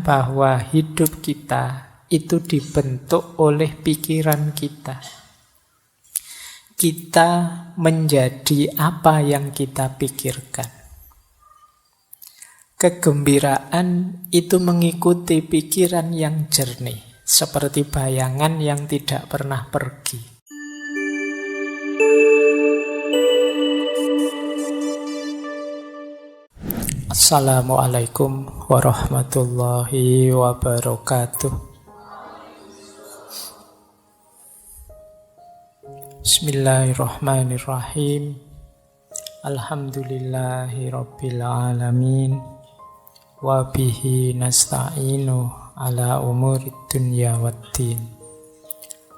mengatakan bahwa hidup kita itu dibentuk oleh pikiran kita. Kita menjadi apa yang kita pikirkan. Kegembiraan itu mengikuti pikiran yang jernih, seperti bayangan yang tidak pernah pergi. Assalamualaikum warahmatullahi wabarakatuh. Bismillahirrahmanirrahim. Alhamdulillahi rabbil alamin. Wa bihi nasta'inu ala umurid dunya waddin.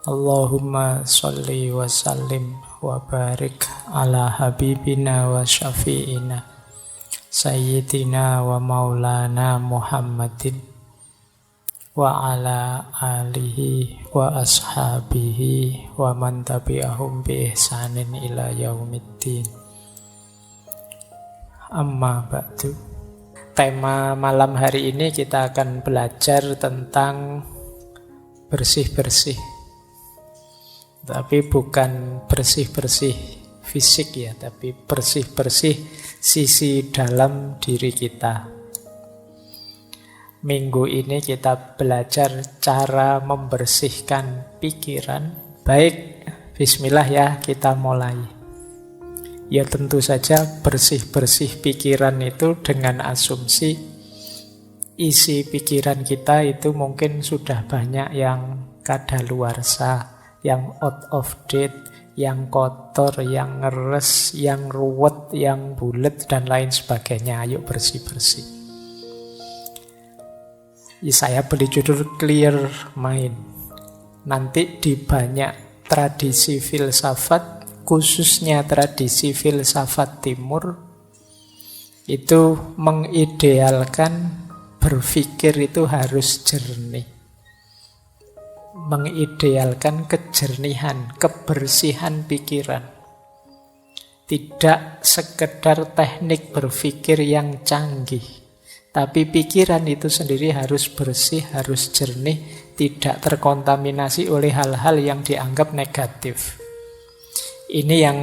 Allahumma sholli wa sallim wa barik ala habibina wa syafi'ina Sayyidina wa maulana Muhammadin wa ala alihi wa ashabihi wa man tabi'ahum bi ihsanin ila yaumiddin. Amma ba'du. Tema malam hari ini kita akan belajar tentang bersih-bersih. Tapi bukan bersih-bersih fisik ya, tapi bersih-bersih sisi dalam diri kita. Minggu ini kita belajar cara membersihkan pikiran. Baik, bismillah ya, kita mulai. Ya tentu saja bersih-bersih pikiran itu dengan asumsi isi pikiran kita itu mungkin sudah banyak yang kadaluarsa, yang out of date, yang kotor, yang ngeres, yang ruwet, yang bulet, dan lain sebagainya. Ayo bersih-bersih. Saya beri judul Clear Mind. Nanti di banyak tradisi filsafat, khususnya tradisi filsafat timur, itu mengidealkan berpikir itu harus jernih. Mengidealkan kejernihan, kebersihan pikiran. Tidak sekedar teknik berpikir yang canggih, tapi pikiran itu sendiri harus bersih, harus jernih, tidak terkontaminasi oleh hal-hal yang dianggap negatif. Ini yang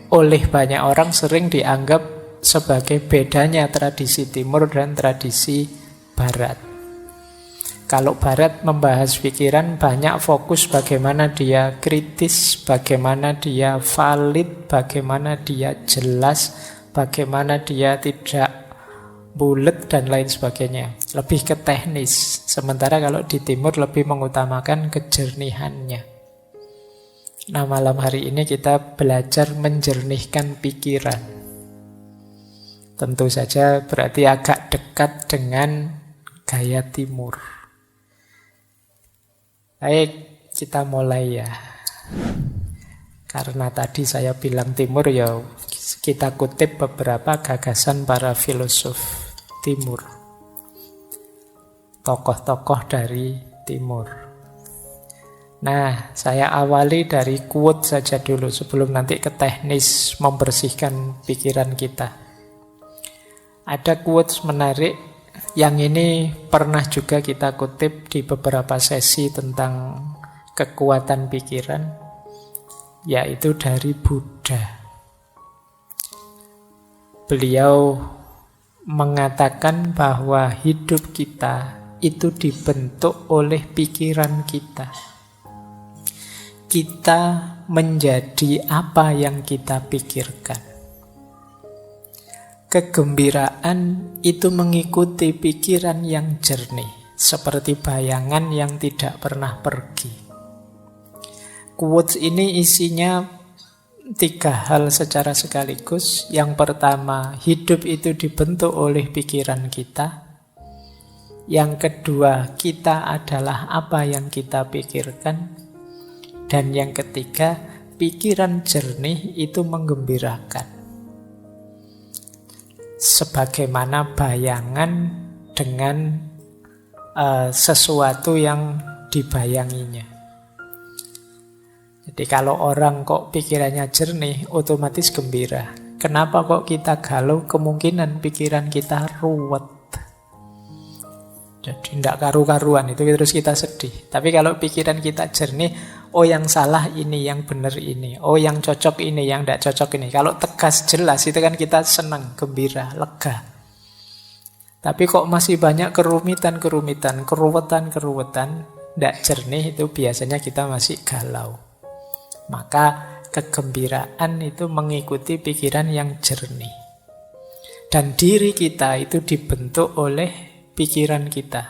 oleh banyak orang sering dianggap sebagai bedanya tradisi timur dan tradisi barat. Kalau barat membahas pikiran banyak fokus bagaimana dia kritis, bagaimana dia valid, bagaimana dia jelas, bagaimana dia tidak bulet dan lain sebagainya. Lebih ke teknis. Sementara kalau di timur lebih mengutamakan kejernihannya. Nah, malam hari ini kita belajar menjernihkan pikiran. Tentu saja berarti agak dekat dengan gaya timur. Baik, kita mulai ya. Karena tadi saya bilang timur ya, kita kutip beberapa gagasan para filosof timur. Tokoh-tokoh dari timur. Nah, saya awali dari quote saja dulu sebelum nanti ke teknis membersihkan pikiran kita. Ada quotes menarik. Yang ini pernah juga kita kutip di beberapa sesi tentang kekuatan pikiran, yaitu dari Buddha. Beliau mengatakan bahwa hidup kita itu dibentuk oleh pikiran kita. Kita menjadi apa yang kita pikirkan. Kegembiraan itu mengikuti pikiran yang jernih, seperti bayangan yang tidak pernah pergi. Quotes ini isinya 3 hal secara sekaligus. Yang pertama, hidup itu dibentuk oleh pikiran kita. Yang kedua, kita adalah apa yang kita pikirkan. Dan yang ketiga, pikiran jernih itu menggembirakan. Sebagaimana bayangan dengan sesuatu yang dibayanginya. Jadi kalau orang kok pikirannya jernih, otomatis gembira. Kenapa kok kita galau? Kemungkinan pikiran kita ruwet. Jadi tidak karu-karuan itu terus kita sedih. Tapi kalau pikiran kita jernih, oh yang salah ini, yang benar ini, oh yang cocok ini, yang tidak cocok ini. Kalau tegas jelas itu kan kita senang, gembira, lega. Tapi kok masih banyak kerumitan-kerumitan, keruwetan-keruwetan, tidak jernih, itu biasanya kita masih galau. Maka kegembiraan itu mengikuti pikiran yang jernih. Dan diri kita itu dibentuk oleh pikiran kita.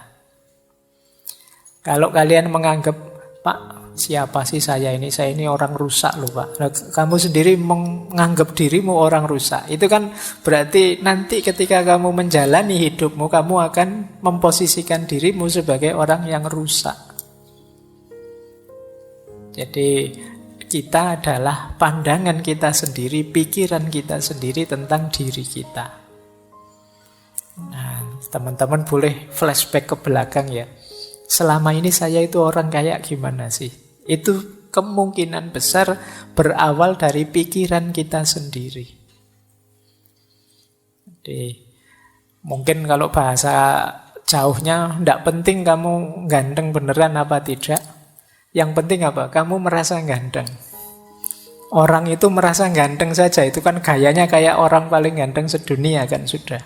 Kalau kalian menganggap, Pak, siapa sih saya ini? Saya ini orang rusak loh, Pak. Nah, kamu sendiri menganggap dirimu orang rusak. Itu kan berarti nanti ketika kamu menjalani hidupmu, kamu akan memposisikan dirimu sebagai orang yang rusak. Jadi kita adalah pandangan kita sendiri, pikiran kita sendiri tentang diri kita. Nah, teman-teman boleh flashback ke belakang ya. Selama ini saya itu orang kayak gimana sih? Itu kemungkinan besar berawal dari pikiran kita sendiri. Jadi, mungkin kalau bahasa jauhnya tidak penting kamu ganteng beneran apa tidak. Yang penting apa? Kamu merasa ganteng. Orang itu merasa ganteng saja. Itu kan gayanya kayak orang paling ganteng sedunia kan sudah.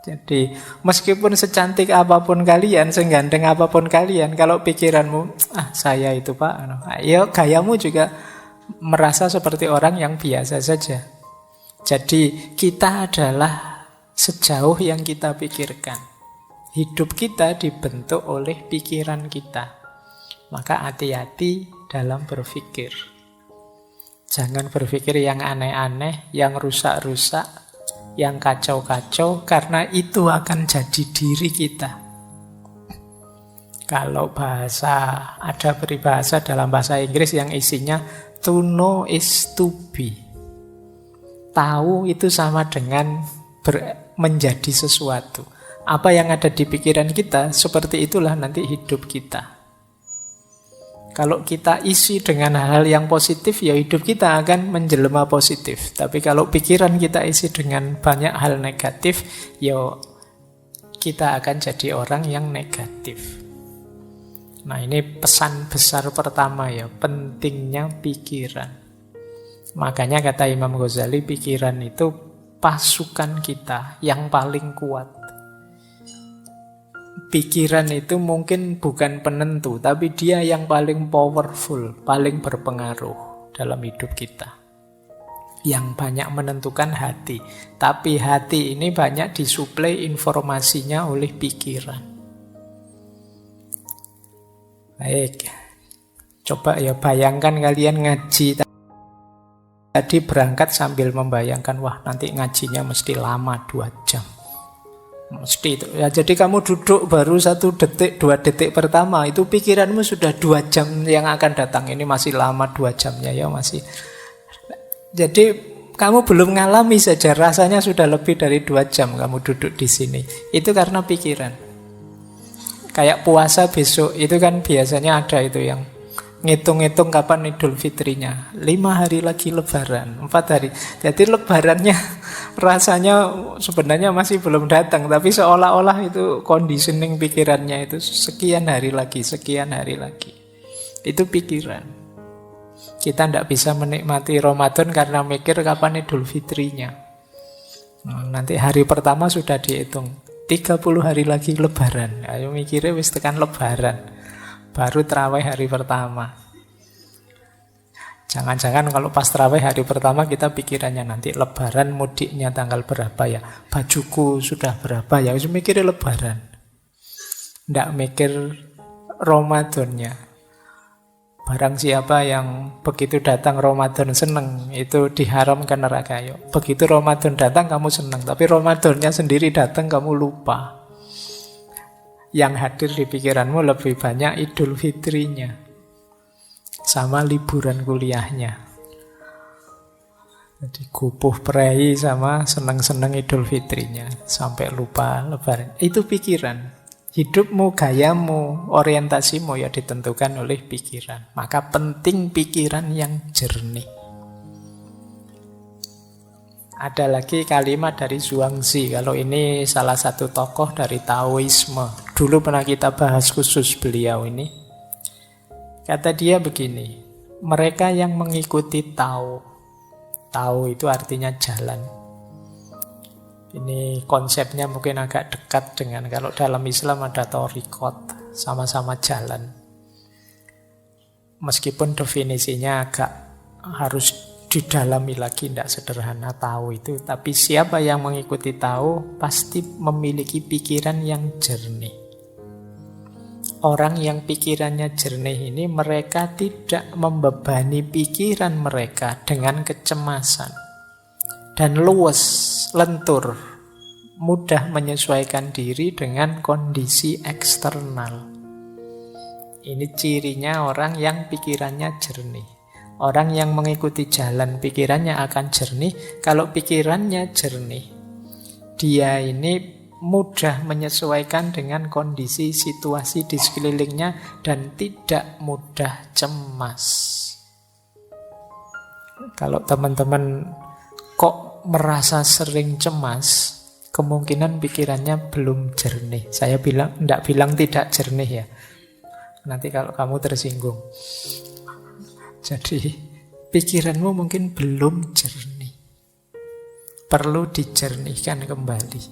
Jadi meskipun secantik apapun kalian, seganteng apapun kalian, kalau pikiranmu, saya itu Pak, ya gayamu juga merasa seperti orang yang biasa saja. Jadi kita adalah sejauh yang kita pikirkan. Hidup kita dibentuk oleh pikiran kita. Maka hati-hati dalam berpikir. Jangan berpikir yang aneh-aneh, yang rusak-rusak, yang kacau-kacau, karena itu akan jadi diri kita. Kalau ada peribahasa dalam bahasa Inggris yang isinya to know is to be. Tahu itu sama dengan menjadi sesuatu. Apa yang ada di pikiran kita, seperti itulah nanti hidup kita. Kalau kita isi dengan hal-hal yang positif, ya hidup kita akan menjelma positif. Tapi kalau pikiran kita isi dengan banyak hal negatif, ya kita akan jadi orang yang negatif. Nah, ini pesan besar pertama ya, pentingnya pikiran. Makanya kata Imam Ghazali, pikiran itu pasukan kita yang paling kuat. Pikiran itu mungkin bukan penentu, tapi dia yang paling powerful, paling berpengaruh dalam hidup kita. Yang banyak menentukan hati. Tapi hati ini banyak disuplai informasinya oleh pikiran. Baik, coba ya bayangkan kalian ngaji. Tadi berangkat sambil membayangkan, wah nanti ngajinya mesti lama 2 jam. Mesti itu. Ya, jadi kamu duduk baru 1 detik, 2 detik pertama, itu pikiranmu sudah 2 jam yang akan datang. Ini masih lama 2 jamnya ya masih. Jadi kamu belum ngalami saja, rasanya sudah lebih dari 2 jam kamu duduk di sini. Itu karena pikiran. Kayak puasa besok, itu kan biasanya ada itu yang ngitung-ngitung kapan Idul Fitrinya. 5 hari lagi Lebaran, 4 hari. Jadi Lebarannya rasanya sebenarnya masih belum datang, tapi seolah-olah itu conditioning pikirannya itu sekian hari lagi, sekian hari lagi. Itu pikiran. Kita tidak bisa menikmati Ramadan karena mikir kapan Idul Fitrinya. Nanti hari pertama sudah dihitung, 30 hari lagi Lebaran. Ayo mikirnya wis tekan Lebaran. Baru terawih hari pertama. Jangan-jangan kalau pas terawih hari pertama kita pikirannya nanti Lebaran mudiknya tanggal berapa ya, bajuku sudah berapa ya, harus mikirnya Lebaran. Nggak mikir Ramadannya. Barang siapa yang begitu datang Ramadan seneng, itu diharamkan neraka. Begitu Ramadan datang kamu seneng, tapi Ramadannya sendiri datang kamu lupa. Yang hadir di pikiranmu lebih banyak Idul Fitrinya sama liburan kuliahnya. Jadi gupuh prei sama seneng-seneng Idul Fitrinya sampai lupa Lebaran. Itu pikiran. Hidupmu, gayamu, orientasimu ya ditentukan oleh pikiran. Maka penting pikiran yang jernih. Ada lagi kalimat dari Zhuangzi. Kalau ini salah satu tokoh dari Taoisme. Dulu pernah kita bahas khusus beliau ini. Kata dia begini, mereka yang mengikuti Tao. Tao itu artinya jalan. Ini konsepnya mungkin agak dekat dengan kalau dalam Islam ada thariqat, sama-sama jalan. Meskipun definisinya agak harus didalami lagi, tidak sederhana tahu itu. Tapi siapa yang mengikuti tahu pasti memiliki pikiran yang jernih. Orang yang pikirannya jernih ini, mereka tidak membebani pikiran mereka dengan kecemasan. Dan luwes, lentur, mudah menyesuaikan diri dengan kondisi eksternal. Ini cirinya orang yang pikirannya jernih. Orang yang mengikuti jalan pikirannya akan jernih. Kalau pikirannya jernih, dia ini mudah menyesuaikan dengan kondisi situasi di sekelilingnya dan tidak mudah cemas. Kalau teman-teman kok merasa sering cemas, kemungkinan pikirannya belum jernih. Saya tidak bilang tidak jernih ya. Nanti kalau kamu tersinggung. Jadi pikiranmu mungkin belum jernih. Perlu dijernihkan kembali.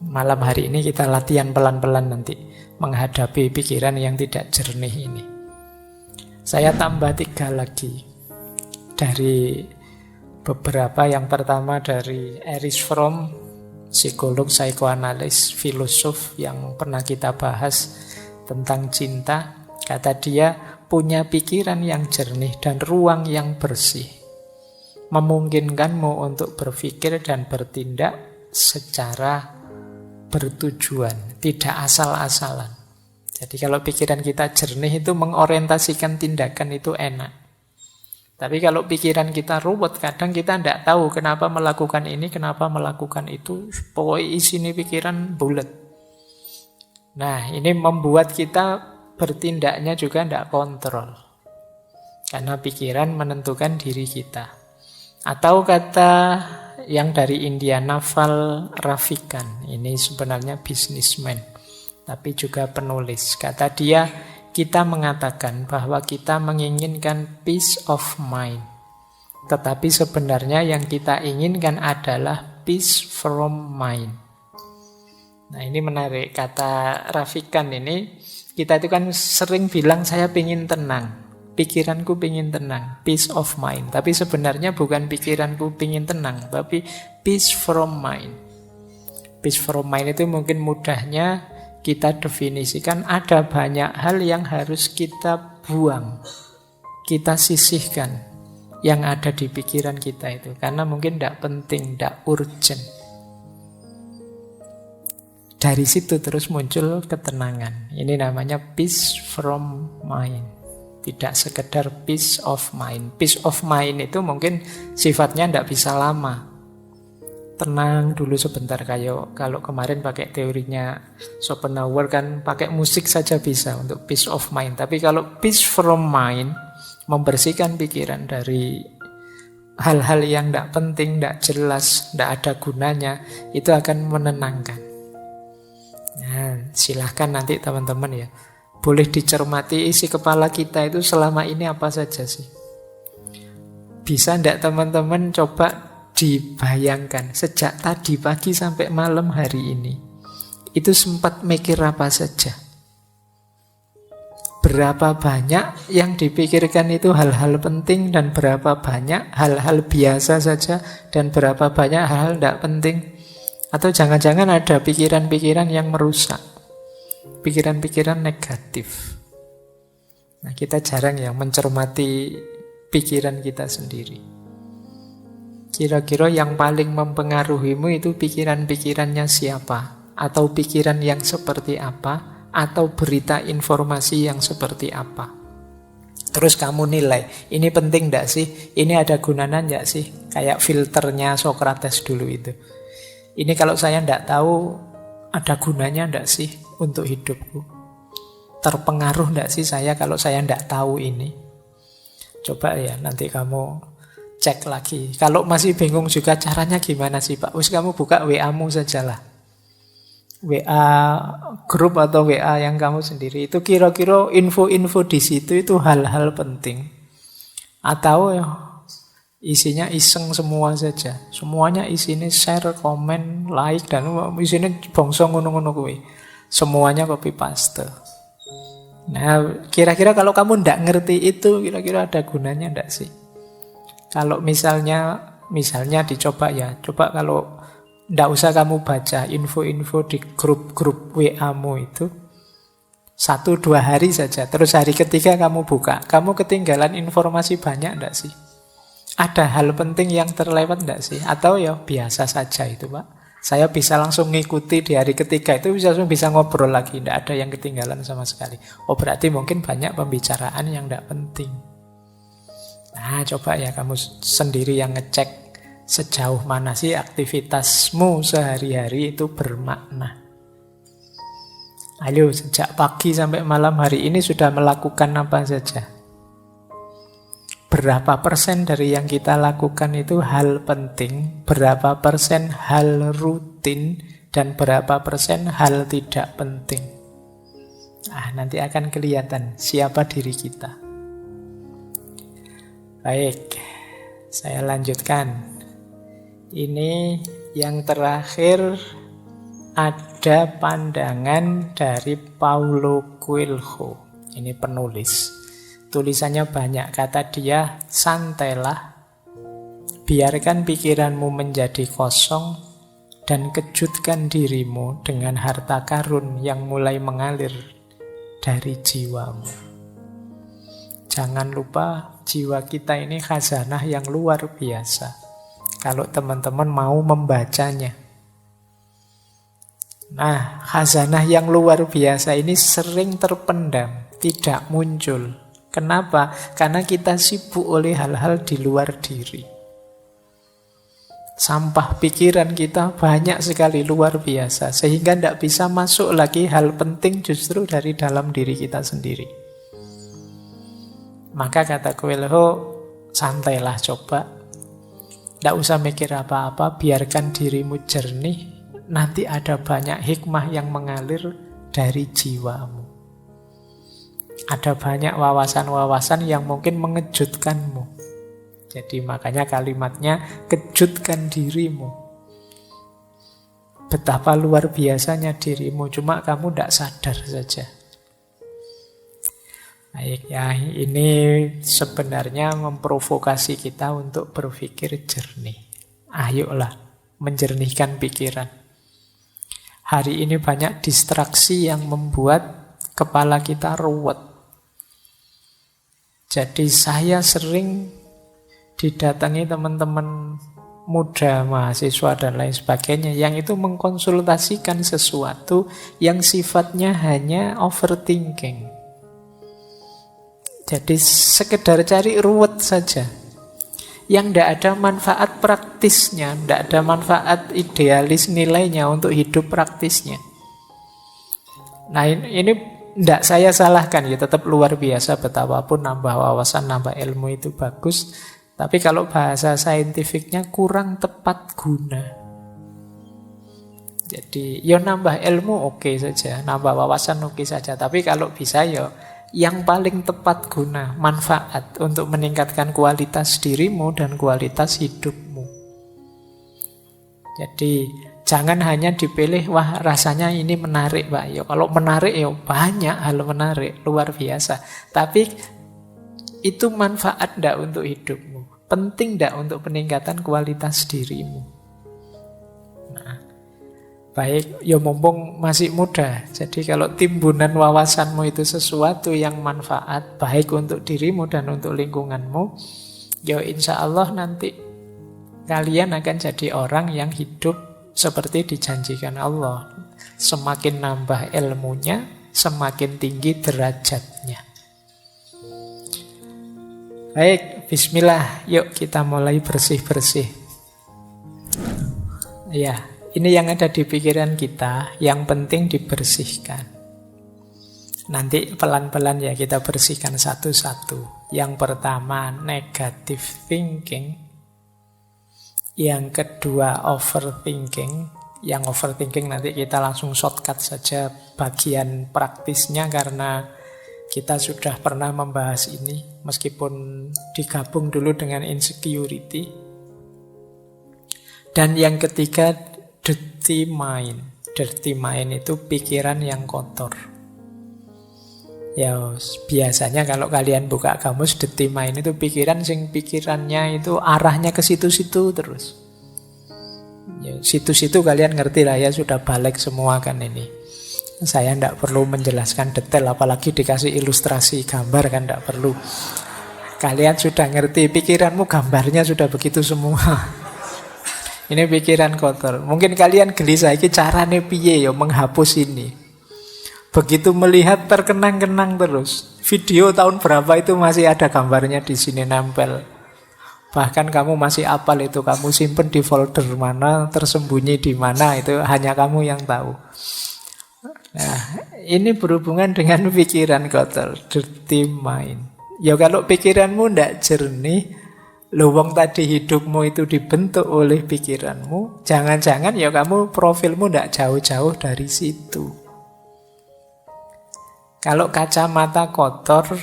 Malam hari ini kita latihan pelan-pelan nanti menghadapi pikiran yang tidak jernih ini. Saya tambah 3 lagi. Dari beberapa, yang pertama dari Erich Fromm, psikolog, psikoanalis, filosof yang pernah kita bahas tentang cinta. Kata dia, punya pikiran yang jernih dan ruang yang bersih memungkinkanmu untuk berpikir dan bertindak secara bertujuan, tidak asal-asalan. Jadi kalau pikiran kita jernih itu mengorientasikan tindakan itu enak. Tapi kalau pikiran kita ruwet, kadang kita tidak tahu kenapa melakukan ini, kenapa melakukan itu. Pokoknya isinya pikiran bulat. Nah, ini membuat kita bertindaknya juga tidak kontrol. Karena pikiran menentukan diri kita. Atau kata yang dari India, Naval Ravikant. Ini sebenarnya bisnismen, tapi juga penulis. Kata dia, kita mengatakan bahwa kita menginginkan peace of mind. Tetapi sebenarnya yang kita inginkan adalah peace from mind. Nah, ini menarik. Kata Ravikant ini, kita itu kan sering bilang saya ingin tenang. Pikiranku ingin tenang, peace of mind. Tapi sebenarnya bukan pikiranku ingin tenang, tapi peace from mind. Peace from mind itu mungkin mudahnya kita definisikan ada banyak hal yang harus kita buang, kita sisihkan yang ada di pikiran kita itu. Karena mungkin tidak penting, tidak urgent. Dari situ terus muncul ketenangan. Ini namanya peace from mind. Tidak sekedar peace of mind. Peace of mind itu mungkin sifatnya tidak bisa lama. Tenang dulu sebentar, kayak kalau kemarin pakai teorinya Schopenhauer kan pakai musik saja bisa untuk peace of mind. Tapi kalau peace from mind, membersihkan pikiran dari hal-hal yang tidak penting, tidak jelas, tidak ada gunanya, itu akan menenangkan. Nah, silahkan nanti teman-teman ya, boleh dicermati isi kepala kita itu selama ini apa saja sih. Bisa tidak teman-teman coba dibayangkan sejak tadi pagi sampai malam hari ini, itu sempat mikir apa saja? Berapa banyak yang dipikirkan itu hal-hal penting, dan berapa banyak hal-hal biasa saja, dan berapa banyak hal-hal tidak penting? Atau jangan-jangan ada pikiran-pikiran yang merusak, pikiran-pikiran negatif. Nah, kita jarang ya mencermati pikiran kita sendiri. Kira-kira yang paling mempengaruhimu itu pikiran-pikirannya siapa? Atau pikiran yang seperti apa? Atau berita informasi yang seperti apa? Terus kamu nilai, ini penting enggak sih? Ini ada gunanya enggak sih? Kayak filternya Socrates dulu itu. Ini kalau saya enggak tahu, ada gunanya enggak sih untuk hidupku? Terpengaruh enggak sih saya kalau saya enggak tahu ini? Coba ya nanti kamu cek lagi. Kalau masih bingung juga caranya gimana sih Pak? Wis kamu buka WA-mu sajalah. WA grup atau WA yang kamu sendiri. Itu kira-kira info-info di situ itu hal-hal penting. Atau ya isinya iseng semua saja. Semuanya isinya share, komen, like, dan isinya bongso ngono-ngono kuwi. Semuanya copy paste. Nah, kira-kira kalau kamu ndak ngerti itu, kira-kira ada gunanya ndak sih? Kalau misalnya dicoba ya, coba kalau ndak usah kamu baca info-info di grup-grup WA-mu itu 1-2 hari saja, terus hari ketiga kamu buka, kamu ketinggalan informasi banyak ndak sih? Ada hal penting yang terlewat ndak sih? Atau ya biasa saja itu Pak? Saya bisa langsung ngikuti di hari ketiga itu langsung bisa ngobrol lagi, tidak ada yang ketinggalan sama sekali. Oh berarti mungkin banyak pembicaraan yang tidak penting. Nah coba ya kamu sendiri yang ngecek sejauh mana sih aktivitasmu sehari-hari itu bermakna. Ayo sejak pagi sampai malam hari ini sudah melakukan apa saja? Berapa persen dari yang kita lakukan itu hal penting, berapa persen hal rutin, dan berapa persen hal tidak penting. Nanti akan kelihatan siapa diri kita. Baik, saya lanjutkan. Ini yang terakhir ada pandangan dari Paulo Coelho. Ini penulis. Tulisannya banyak, kata dia, santailah, biarkan pikiranmu menjadi kosong, dan kejutkan dirimu dengan harta karun yang mulai mengalir dari jiwamu. Jangan lupa, jiwa kita ini khazanah yang luar biasa. Kalau teman-teman mau membacanya. Nah, khazanah yang luar biasa ini sering terpendam, tidak muncul. Kenapa? Karena kita sibuk oleh hal-hal di luar diri. Sampah pikiran kita banyak sekali, luar biasa. Sehingga tidak bisa masuk lagi hal penting justru dari dalam diri kita sendiri. Maka kata Coelho, santailah coba. Tidak usah mikir apa-apa, biarkan dirimu jernih. Nanti ada banyak hikmah yang mengalir dari jiwamu. Ada banyak wawasan-wawasan yang mungkin mengejutkanmu. Jadi makanya kalimatnya kejutkan dirimu. Betapa luar biasanya dirimu, cuma kamu tidak sadar saja. Baik ya, ini sebenarnya memprovokasi kita untuk berpikir jernih. Ayolah, menjernihkan pikiran. Hari ini banyak distraksi yang membuat kepala kita ruwet. Jadi saya sering didatangi teman-teman muda, mahasiswa dan lain sebagainya yang itu mengkonsultasikan sesuatu yang sifatnya hanya overthinking. Jadi sekedar cari ruwet saja. Yang tidak ada manfaat praktisnya, tidak ada manfaat idealis nilainya untuk hidup praktisnya. Nah ini tidak saya salahkan ya, tetap luar biasa betapapun nambah wawasan, nambah ilmu itu bagus. Tapi kalau bahasa saintifiknya kurang tepat guna. Jadi ya nambah ilmu oke saja, nambah wawasan oke saja. Tapi kalau bisa ya yang paling tepat guna, manfaat untuk meningkatkan kualitas dirimu dan kualitas hidupmu. Jadi jangan hanya dipilih, wah rasanya ini menarik Pak. Ya, kalau menarik ya banyak hal menarik, luar biasa. Tapi itu manfaat enggak untuk hidupmu? Penting enggak untuk peningkatan kualitas dirimu? Nah, baik, ya mumpung masih muda. Jadi kalau timbunan wawasanmu itu sesuatu yang manfaat, baik untuk dirimu dan untuk lingkunganmu, ya insya Allah nanti kalian akan jadi orang yang hidup seperti dijanjikan Allah. Semakin nambah ilmunya, semakin tinggi derajatnya. Baik, bismillah. Yuk kita mulai bersih-bersih. Ya, ini yang ada di pikiran kita, yang penting dibersihkan. Nanti pelan-pelan ya kita bersihkan satu-satu. Yang pertama, negative thinking. Yang kedua, overthinking. Yang overthinking nanti kita langsung shortcut saja bagian praktisnya karena kita sudah pernah membahas ini meskipun digabung dulu dengan insecurity. Dan yang ketiga, dirty mind. Dirty mind itu pikiran yang kotor. Ya, biasanya kalau kalian buka kamus, dirty mind itu pikirannya itu arahnya ke situ-situ terus. Ya, situ-situ kalian ngerti lah ya, sudah balik semua kan ini. Saya tidak perlu menjelaskan detail, apalagi dikasih ilustrasi gambar kan tidak perlu. Kalian sudah ngerti, pikiranmu gambarnya sudah begitu semua. Ini pikiran kotor. Mungkin kalian gelisah, ini caranya piye ya menghapus ini. Begitu melihat terkenang-kenang terus. Video tahun berapa itu masih ada gambarnya di sini nempel. Bahkan kamu masih apal itu, kamu simpen di folder mana, tersembunyi di mana, itu hanya kamu yang tahu. Nah, ini berhubungan dengan pikiran kotor, dirty mind. Ya kalau pikiranmu tidak jernih, luwung tadi hidupmu itu dibentuk oleh pikiranmu, jangan-jangan ya kamu profilmu tidak jauh-jauh dari situ. Kalau kacamata kotor,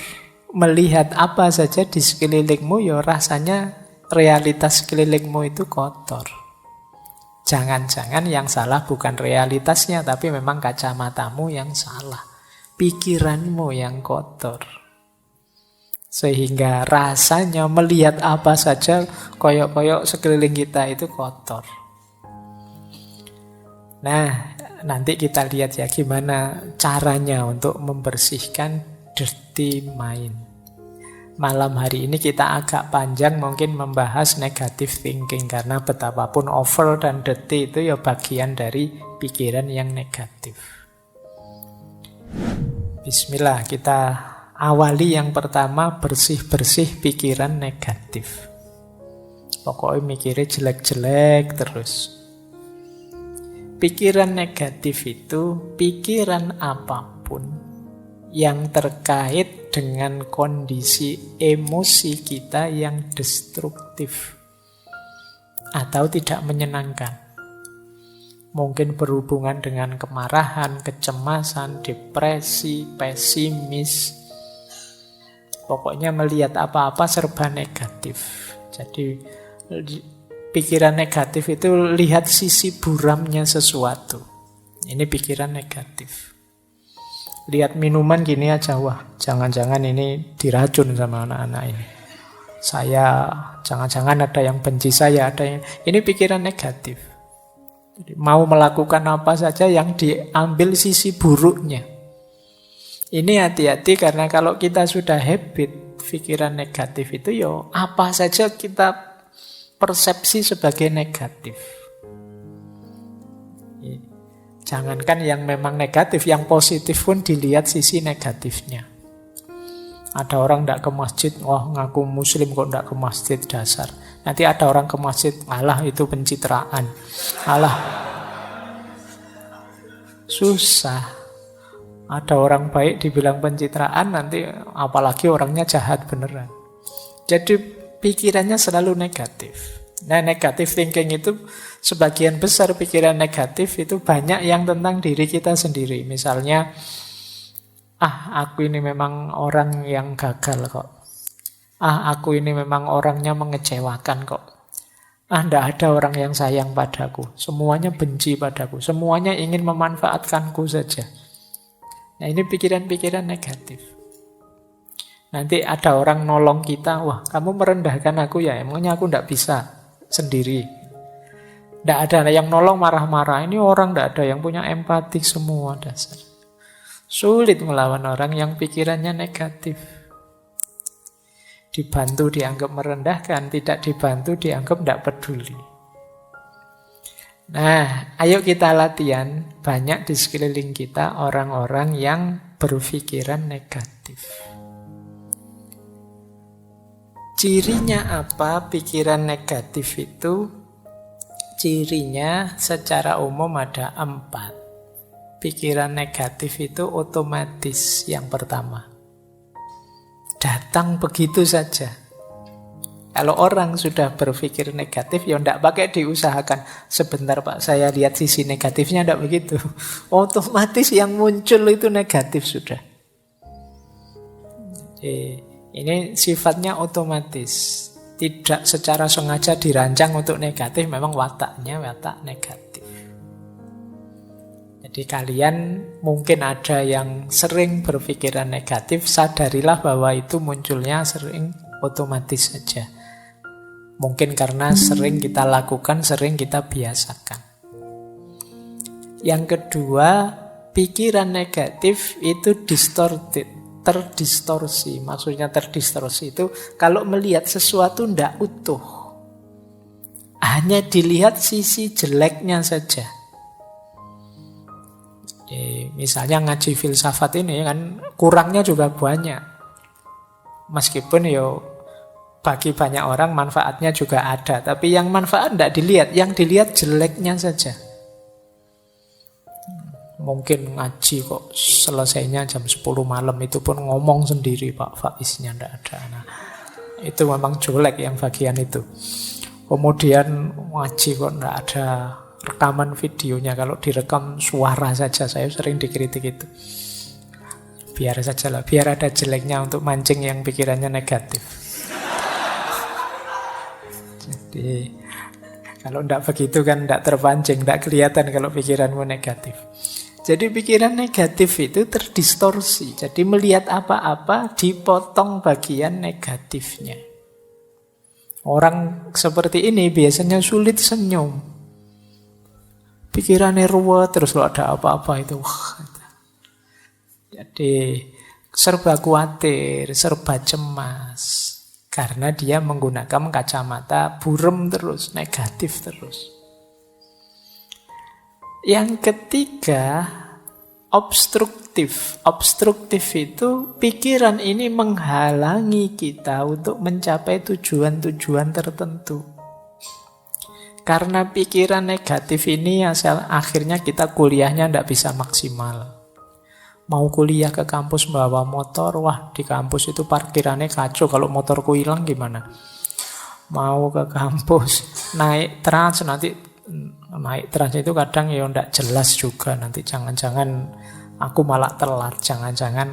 melihat apa saja di sekelilingmu, ya rasanya realitas sekelilingmu itu kotor. Jangan-jangan yang salah bukan realitasnya, tapi memang kacamatamu yang salah. Pikiranmu yang kotor. Sehingga rasanya melihat apa saja, koyok-koyok sekeliling kita itu kotor. Nah, nanti kita lihat ya gimana caranya untuk membersihkan dirty mind. Malam hari ini kita agak panjang mungkin membahas negative thinking karena betapapun over dan dirty itu ya bagian dari pikiran yang negatif. Bismillah, kita awali yang pertama, bersih-bersih pikiran negatif. Pokoknya mikirnya jelek-jelek terus. Pikiran negatif itu pikiran apapun yang terkait dengan kondisi emosi kita yang destruktif atau tidak menyenangkan. Mungkin berhubungan dengan kemarahan, kecemasan, depresi, pesimis. Pokoknya melihat apa-apa serba negatif. Jadi pikiran negatif itu lihat sisi buramnya sesuatu. Ini pikiran negatif. Lihat minuman gini aja, wah jangan-jangan ini diracun sama anak-anak ini. Jangan-jangan ada yang benci saya, ada yang... Ini pikiran negatif. Jadi, mau melakukan apa saja yang diambil sisi buruknya. Ini hati-hati karena kalau kita sudah habit pikiran negatif itu ya apa saja kita persepsi sebagai negatif. Jangankan yang memang negatif, yang positif pun dilihat sisi negatifnya. Ada orang tidak ke masjid, wah ngaku muslim kok tidak ke masjid, dasar. Nanti ada orang ke masjid, alah itu pencitraan. Alah, susah. Ada orang baik dibilang pencitraan, nanti apalagi orangnya jahat beneran. Jadi pikirannya selalu negatif. Nah, negative thinking itu sebagian besar pikiran negatif itu banyak yang tentang diri kita sendiri. Misalnya, aku ini memang orang yang gagal kok. Aku ini memang orangnya mengecewakan kok. Tidak ada orang yang sayang padaku. Semuanya benci padaku. Semuanya ingin memanfaatkanku saja. Nah, ini pikiran-pikiran negatif. Nanti ada orang nolong kita, wah kamu merendahkan aku ya, emangnya aku tidak bisa sendiri. Tidak ada yang nolong marah-marah. Ini orang tidak ada yang punya empati semua dasar. Sulit melawan orang yang pikirannya negatif. Dibantu dianggap merendahkan, tidak dibantu dianggap tidak peduli. Nah, ayo kita latihan. Banyak di sekeliling kita orang-orang yang berpikiran negatif. Cirinya apa pikiran negatif itu? Cirinya secara umum ada 4. Pikiran negatif itu otomatis yang pertama. Datang begitu saja. Kalau orang sudah berpikir negatif, ya ndak pakai diusahakan. Sebentar Pak, saya lihat sisi negatifnya, ndak begitu. Otomatis yang muncul itu negatif sudah. Ini sifatnya otomatis. Tidak secara sengaja dirancang untuk negatif, memang wataknya watak negatif. Jadi kalian mungkin ada yang sering berpikiran negatif, sadarilah bahwa itu munculnya sering otomatis saja. Mungkin karena sering kita lakukan, sering kita biasakan. Yang kedua, pikiran negatif itu distorted. Terdistorsi. Maksudnya terdistorsi itu kalau melihat sesuatu tidak utuh, hanya dilihat sisi jeleknya saja. Misalnya ngaji filsafat ini kan kurangnya juga banyak. Meskipun bagi banyak orang manfaatnya juga ada, tapi yang manfaat tidak dilihat, yang dilihat jeleknya saja. Mungkin ngaji kok selesainya jam 10 malam, itu pun ngomong sendiri Pak Faiznya tidak ada. Nah, itu memang jelek yang bagian itu. Kemudian ngaji kok tidak ada rekaman videonya, kalau direkam suara saja, saya sering dikritik itu. Biar saja lah, biar ada jeleknya untuk mancing yang pikirannya negatif. Jadi kalau tidak begitu kan tidak terpancing, tidak kelihatan kalau pikiranmu negatif. Jadi pikiran negatif itu terdistorsi. Jadi melihat apa-apa dipotong bagian negatifnya. Orang seperti ini biasanya sulit senyum. Pikirannya ruwet terus kalau ada apa-apa itu. Jadi serba khawatir, serba cemas. Karena dia menggunakan kacamata burem terus, negatif terus. Yang ketiga, obstruktif. Obstruktif itu pikiran ini menghalangi kita untuk mencapai tujuan-tujuan tertentu. Karena pikiran negatif ini akhirnya kita kuliahnya tidak bisa maksimal. Mau kuliah ke kampus bawa motor, wah di kampus itu parkirannya kacau, kalau motorku hilang gimana? Mau ke kampus naik trans, nanti naik trans itu kadang tidak jelas juga, nanti jangan-jangan aku malah telat, jangan-jangan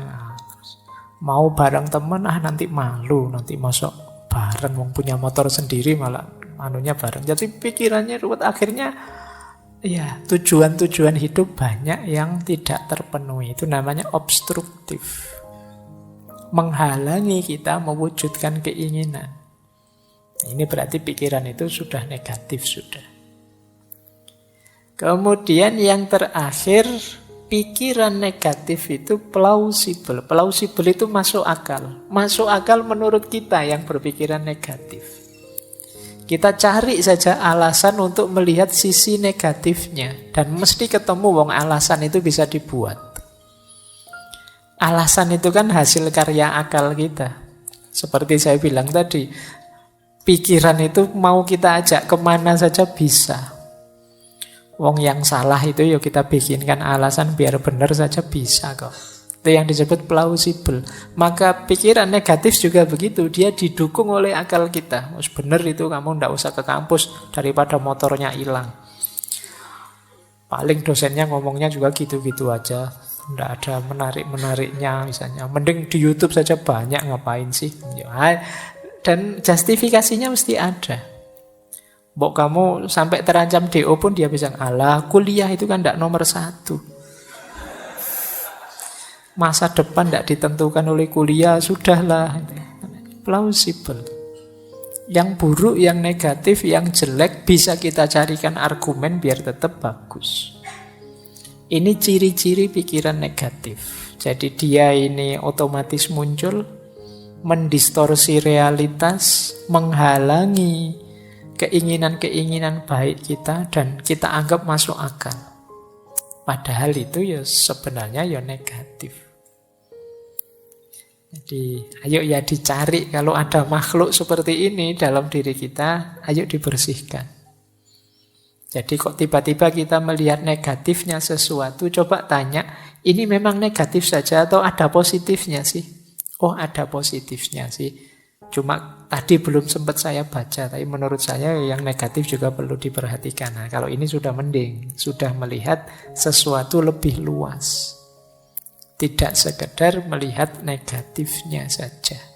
mau bareng temen, nanti malu, nanti masuk bareng, wong punya motor sendiri malah anunya bareng. Jadi pikirannya ruwet, akhirnya ya tujuan-tujuan hidup banyak yang tidak terpenuhi. Itu namanya obstruktif, menghalangi kita mewujudkan keinginan. Ini berarti pikiran itu sudah negatif sudah. Kemudian yang terakhir, pikiran negatif itu plausible. Plausible itu masuk akal. Masuk akal menurut kita yang berpikiran negatif. Kita cari saja alasan untuk melihat sisi negatifnya. Dan mesti ketemu wong alasan itu bisa dibuat. Alasan itu kan hasil karya akal kita. Seperti saya bilang tadi, pikiran itu mau kita ajak kemana saja bisa. Wong yang salah itu ya kita bikinkan alasan biar benar saja bisa kok. Itu yang disebut plausible. Maka pikiran negatif juga begitu, dia didukung oleh akal kita. Mas benar itu, kamu ndak usah ke kampus daripada motornya hilang. Paling dosennya ngomongnya juga gitu-gitu aja, ndak ada menarik-menariknya misalnya. Mending di YouTube saja banyak, ngapain sih? Dan justifikasinya mesti ada. Mbok kamu sampai terancam DO pun dia bisa, alah kuliah itu kan tidak nomor 1. Masa depan tidak ditentukan oleh kuliah, sudahlah. Plausible. Yang buruk, yang negatif, yang jelek bisa kita carikan argumen biar tetap bagus. Ini ciri-ciri pikiran negatif. Jadi dia ini otomatis muncul, mendistorsi realitas, menghalangi keinginan-keinginan baik kita, dan kita anggap masuk akal. Padahal itu ya sebenarnya ya negatif. Jadi ayo ya dicari, kalau ada makhluk seperti ini dalam diri kita, ayo dibersihkan. Jadi kok tiba-tiba kita melihat negatifnya sesuatu, coba tanya, ini memang negatif saja atau ada positifnya sih? Oh ada positifnya sih. Cuma tadi belum sempat saya baca, tapi menurut saya yang negatif juga perlu diperhatikan. Nah, kalau ini sudah mending, sudah melihat sesuatu lebih luas. Tidak sekedar melihat negatifnya saja.